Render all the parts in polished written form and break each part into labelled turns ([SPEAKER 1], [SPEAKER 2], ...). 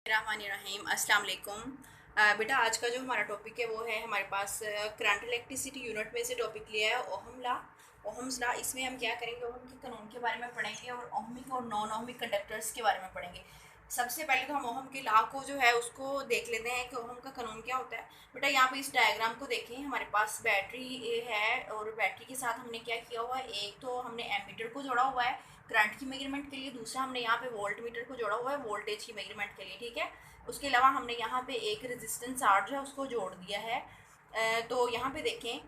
[SPEAKER 1] रहीम अस्सलाम वालेकुम। बेटा आज का जो हमारा टॉपिक है वो है हमारे पास करंट इलेक्ट्रिसिटी यूनिट में से टॉपिक लिया है ओहम्स ला। इसमें हम क्या करेंगे, ओहम के कानून के बारे में पढ़ेंगे और ओहमिक और नॉन ओहमिक कंडक्टर्स के बारे में पढ़ेंगे। सबसे पहले तो हम ओहम के लॉ को जो है उसको देख लेते हैं कि ओहम का कानून क्या होता है। बेटा यहाँ पे इस डायग्राम को देखें, हमारे पास बैटरी है और बैटरी के साथ हमने क्या किया हुआ है, एक तो हमने एमीटर को जोड़ा हुआ है करंट की मेजरमेंट के लिए, दूसरा हमने यहाँ पे वोल्ट मीटर को जोड़ा हुआ है वोल्टेज की मेजरमेंट के लिए। ठीक है, उसके अलावा हमने यहाँ पे एक रेजिस्टेंस आर जो है उसको जोड़ दिया है। तो यहाँ पे देखें,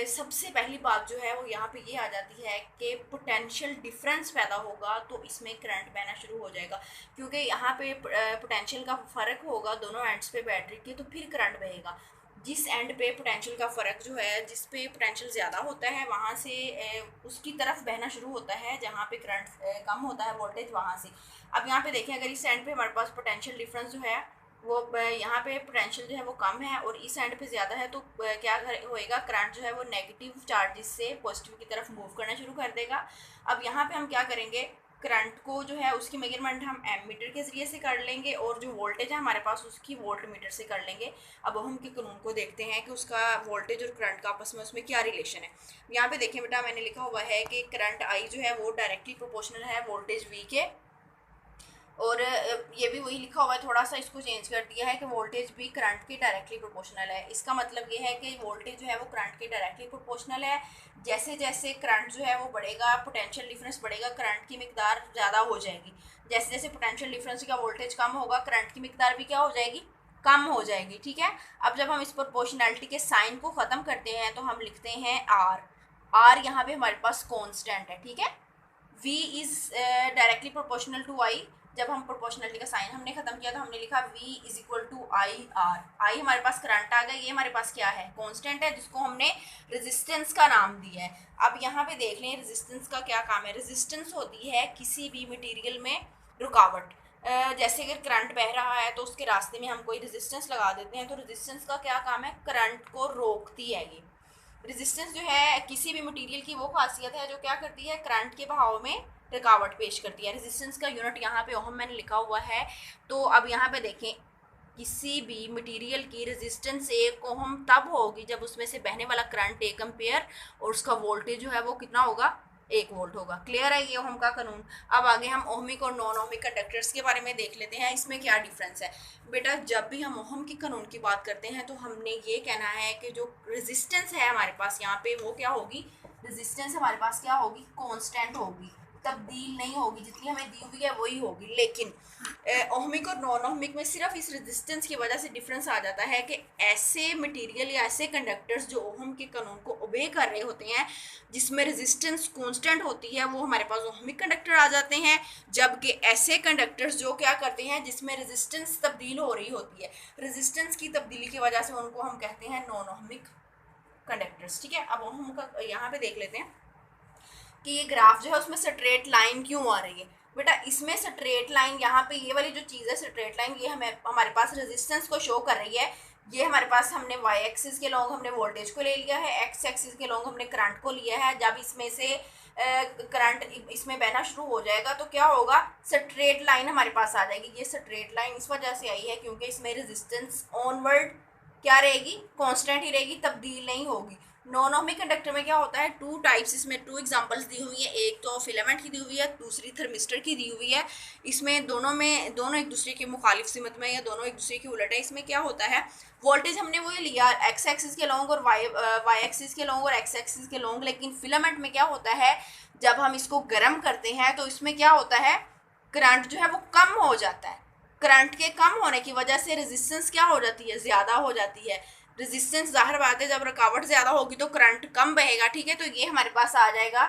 [SPEAKER 1] सबसे पहली बात जो है वो यहाँ पे ये आ जाती है कि पोटेंशियल डिफरेंस पैदा होगा तो इसमें करंट बहना शुरू हो जाएगा, क्योंकि यहाँ पे पोटेंशियल का फ़र्क होगा दोनों एंड्स पे बैटरी के, तो फिर करंट बहेगा। जिस एंड पे पोटेंशियल का फ़र्क जो है, जिस पे पोटेंशियल ज़्यादा होता है वहाँ से उसकी तरफ बहना शुरू होता है, जहाँ पे करंट कम होता है वोल्टेज वहाँ से। अब यहाँ पे देखें, अगर इस एंड पे हमारे पास पोटेंशियल डिफरेंस जो है वो यहाँ पे पोटेंशियल जो है वो कम है और इस एंड पे ज़्यादा है, तो क्या होएगा, करंट जो है वो नेगेटिव चार्जेस से पॉजिटिव की तरफ मूव करना शुरू कर देगा। अब यहाँ पे हम क्या करेंगे, करंट को जो है उसकी मेजरमेंट हम एमीटर के ज़रिए से कर लेंगे और जो वोल्टेज है हमारे पास उसकी वोल्ट मीटर से कर लेंगे। अब हम के कानून को देखते हैं कि उसका वोल्टेज और करंट का आपस में उसमें क्या रिलेशन है। यहाँ पे देखें बेटा, मैंने लिखा हुआ है कि करंट आई जो है वो डायरेक्टली प्रोपोर्शनल है वोल्टेज वी के, और ये भी वही लिखा हुआ है, थोड़ा सा इसको चेंज कर दिया है कि वोल्टेज भी करंट के डायरेक्टली प्रोपोर्शनल है। इसका मतलब ये है कि वोल्टेज जो है वो करंट के डायरेक्टली प्रोपोर्शनल है। जैसे जैसे करंट जो है वो बढ़ेगा, पोटेंशियल डिफरेंस बढ़ेगा, करंट की मिकदार ज़्यादा हो जाएगी। जैसे जैसे पोटेंशियल डिफरेंस का वोल्टेज कम होगा, करंट की मिकदार भी क्या हो जाएगी, कम हो जाएगी। ठीक है, अब जब हम इस प्रोपोर्शनैलिटी के साइन को ख़त्म करते हैं तो हम लिखते हैं आर यहाँ पे हमारे पास कॉन्स्टेंट है। ठीक है, V is directly proportional to I। जब हम प्रोपोर्शनलिटी का साइन हमने खत्म किया तो हमने लिखा V is equal to I R. I हमारे पास करंट आ गया, ये हमारे पास क्या है, कांस्टेंट है, जिसको हमने रेजिस्टेंस का नाम दिया है। अब यहाँ पे देख लें रेजिस्टेंस का क्या काम है। रेजिस्टेंस होती है किसी भी मटेरियल में रुकावट। जैसे अगर करंट बह रहा है तो उसके रास्ते में हम कोई रेजिस्टेंस लगा देते हैं, तो रेजिस्टेंस का क्या काम है, करंट को रोकती है। ये रेजिस्टेंस जो है किसी भी मटेरियल की वो खासियत है जो क्या करती है, करंट के बहाव में रुकावट पेश करती है। रेजिस्टेंस का यूनिट यहाँ पे ओहम मैंने लिखा हुआ है। तो अब यहाँ पे देखें, किसी भी मटेरियल की रेजिस्टेंस 1 ओहम तब होगी जब उसमें से बहने वाला करंट 1 एम्पेयर और उसका वोल्टेज जो है वो कितना होगा, 1 वोल्ट होगा। क्लियर है ये ओहम का कानून। अब आगे हम ओहमिक और नॉन ओहमिक कंडक्टर्स के बारे में देख लेते हैं, इसमें क्या डिफरेंस है। बेटा जब भी हम ओहम के कानून की बात करते हैं तो हमने ये कहना है कि जो रेजिस्टेंस है हमारे पास यहाँ पे वो क्या होगी, रेजिस्टेंस हमारे पास क्या होगी, कांस्टेंट होगी, तब्दील नहीं होगी, जितनी हमें दी हुई है वही होगी। लेकिन ओहमिक और नॉन ओहमिक में सिर्फ इस रेजिस्टेंस की वजह से डिफरेंस आ जाता है कि ऐसे मटेरियल या ऐसे कंडक्टर्स जो ओहम के कानून को ओबे कर रहे होते हैं, जिसमें रेजिस्टेंस कांस्टेंट होती है, वो हमारे पास ओहमिक कंडक्टर आ जाते हैं। जबकि ऐसे कंडक्टर्स जो क्या करते हैं, जिसमें रेजिस्टेंस तब्दील हो रही होती है, रेजिस्टेंस की तब्दीली की वजह से उनको हम कहते हैं नॉन ओहमिक कंडक्टर्स। ठीक है, अब ओहम का यहाँ पे देख लेते हैं कि ये ग्राफ जो है उसमें स्ट्रेट लाइन क्यों आ रही है। बेटा इसमें स्ट्रेट लाइन, यहाँ पे ये वाली जो चीज़ है स्ट्रेट लाइन, ये हमें हमारे पास रेजिस्टेंस को शो कर रही है। ये हमारे पास हमने वाई एक्सिस के लॉन्ग हमने वोल्टेज को ले लिया है, एक्स एक्सिस के लॉन्ग हमने करंट को लिया है। जब इसमें से करंट इसमें बहना शुरू हो जाएगा तो क्या होगा, स्ट्रेट लाइन हमारे पास आ जाएगी। ये स्ट्रेट लाइन इस वजह से आई है क्योंकि इसमें रेजिस्टेंस ऑनवर्ड क्या रहेगी, कांस्टेंट ही रहेगी, तब्दील नहीं होगी। नॉन ओहमिक कंडक्टर में क्या होता है, 2 टाइप्स, इसमें 2 एग्जांपल्स दी हुई है, एक तो फिलामेंट की दी हुई है, दूसरी थर्मिस्टर की दी हुई है। इसमें दोनों एक दूसरे के मुखालिफ सिमत में या दोनों एक दूसरे के उलट है। इसमें क्या होता है, वोल्टेज हमने वो लिया एक्स एक्सिस के लॉन्ग और वाई एक्सिस के लॉन्ग और एक्स एक्सिस के लॉन्ग। लेकिन फिलामेंट में क्या होता है, जब हम इसको गर्म करते हैं तो इसमें क्या होता है, करंट जो है वो कम हो जाता है। करंट के कम होने की वजह से रेजिस्टेंस क्या हो जाती है, ज़्यादा हो जाती है। रेजिस्टेंस जाहिर बात है, जब रुकावट ज़्यादा होगी तो करंट कम बहेगा। ठीक है, तो ये हमारे पास आ जाएगा,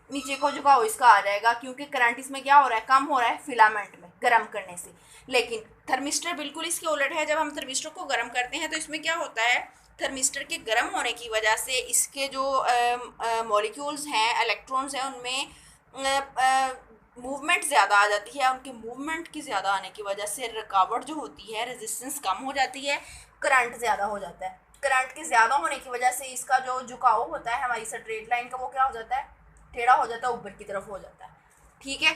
[SPEAKER 1] नीचे को झुकाओ इसका आ जाएगा, क्योंकि करंट इसमें क्या हो रहा है, कम हो रहा है फिलामेंट में गर्म करने से। लेकिन थर्मिस्टर बिल्कुल इसके उलट है। जब हम थर्मिस्टर को गर्म करते हैं तो इसमें क्या होता है, थर्मिस्टर के गर्म होने की वजह से इसके जो मॉलिक्यूल्स हैं, इलेक्ट्रॉन्स हैं, उनमें मूवमेंट ज़्यादा आ जाती है। उनके मूवमेंट की ज़्यादा आने की वजह से रुकावट जो होती है, रेजिस्टेंस कम हो जाती है, करंट ज़्यादा हो जाता है। करंट के ज़्यादा होने की वजह से इसका जो झुकाव होता है हमारी स्ट्रेट लाइन का, वो क्या हो जाता है, टेढ़ा हो जाता है, ऊपर की तरफ हो जाता है। ठीक है,